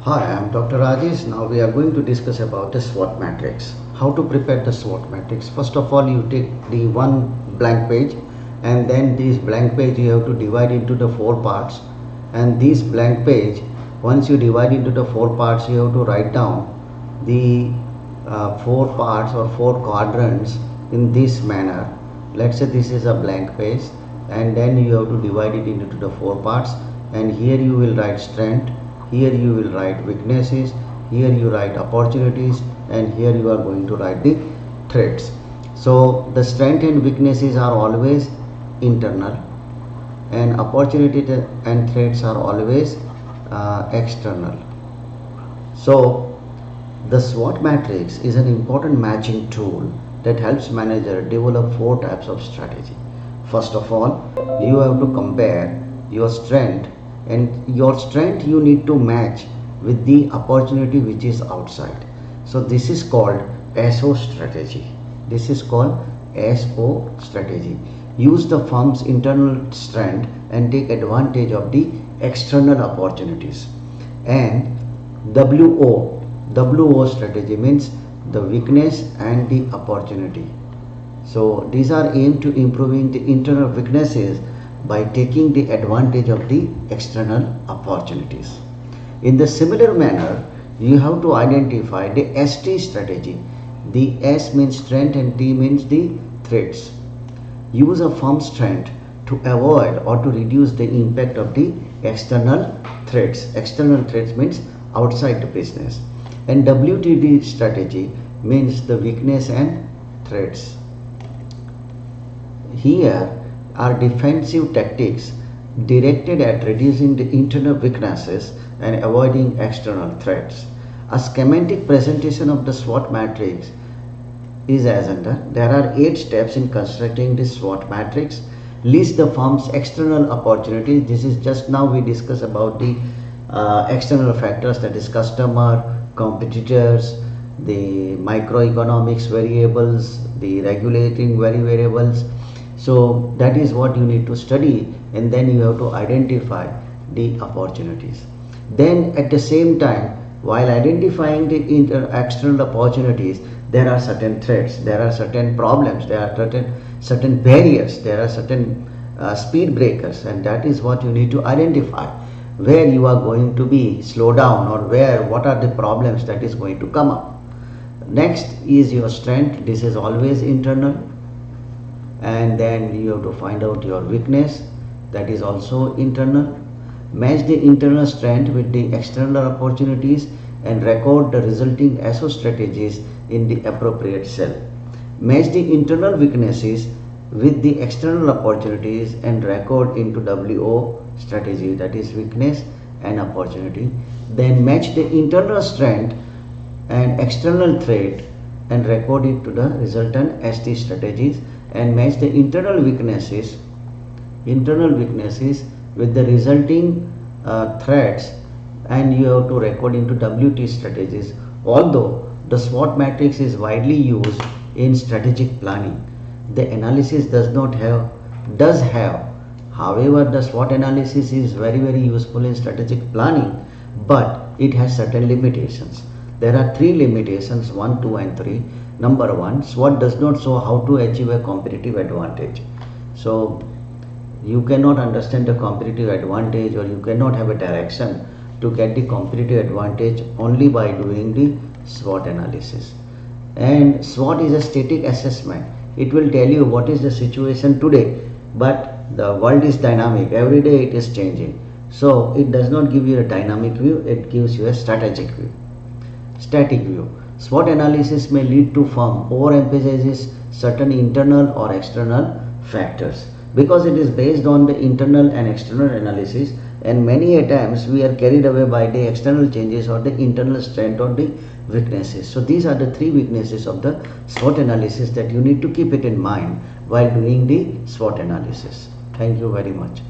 Hi, I am Dr. Rajesh. Now we are going to discuss about the SWOT matrix. How to prepare the SWOT matrix. First of all, you take the one blank page, and then this blank page you have to divide into the four parts. And this blank page, once you divide into the four parts, you have to write down the four parts or four quadrants in this manner. Let's say this is a blank page, and then you have to divide it into the four parts. And here you will write strength, here you will write weaknesses, here you write opportunities, and here you are going to write the threats. So the strength and weaknesses are always internal, and opportunity and threats are always external. So the SWOT matrix is an important matching tool that helps manager develop four types of strategy. First of all, you have to compare your strength, and your strength you need to match with the opportunity which is outside. So this is called SO strategy. This is called SO strategy. Use the firm's internal strength and take advantage of the external opportunities. And WO strategy means the weakness and the opportunity. So these are aimed to improving the internal weaknesses by taking the advantage of the external opportunities. In the similar manner, you have to identify the ST strategy. The S means strength and T means the threats. Use a firm's strength to avoid or to reduce the impact of the external threats. External threats means outside the business. And WTD strategy means the weakness and threats. Here are defensive tactics directed at reducing the internal weaknesses and avoiding external threats. A schematic presentation of the SWOT matrix is as under. There are 8 steps in constructing the SWOT matrix. List the firm's external opportunities. This is just now we discuss about the external factors, that is customer, competitors, the microeconomics variables, the regulating variables. So that is what you need to study, and then you have to identify the opportunities. Then at the same time, while identifying the external opportunities, there are certain threats, there are certain problems, there are certain barriers, there are certain speed breakers, and that is what you need to identify, where you are going to be slow down, or what are the problems that is going to come up. Next is your strength. This is always internal. And then you have to find out your weakness, that is also internal. Match the internal strength with the external opportunities and record the resulting SO strategies in the appropriate cell. Match the internal weaknesses with the external opportunities and record into WO strategy, that is weakness and opportunity. Then match the internal strength and external threat and record it to the resultant ST strategies, and match the internal weaknesses with the resulting threats, and you have to record into WT strategies. Although the SWOT matrix is widely used in strategic planning, the analysis does have. However, the SWOT analysis is very useful in strategic planning, but it has certain limitations. There are 3 limitations, 1, 2 and 3. Number 1, SWOT does not show how to achieve a competitive advantage. So you cannot understand the competitive advantage, or you cannot have a direction to get the competitive advantage only by doing the SWOT analysis. And SWOT is a static assessment. It will tell you what is the situation today, but the world is dynamic. Every day it is changing. So it does not give you a dynamic view, it gives you a static view. SWOT analysis may lead to firm overemphasizes certain internal or external factors, because it is based on the internal and external analysis, and many a times we are carried away by the external changes or the internal strength or the weaknesses. So these are the 3 weaknesses of the SWOT analysis that you need to keep it in mind while doing the SWOT analysis. Thank you very much.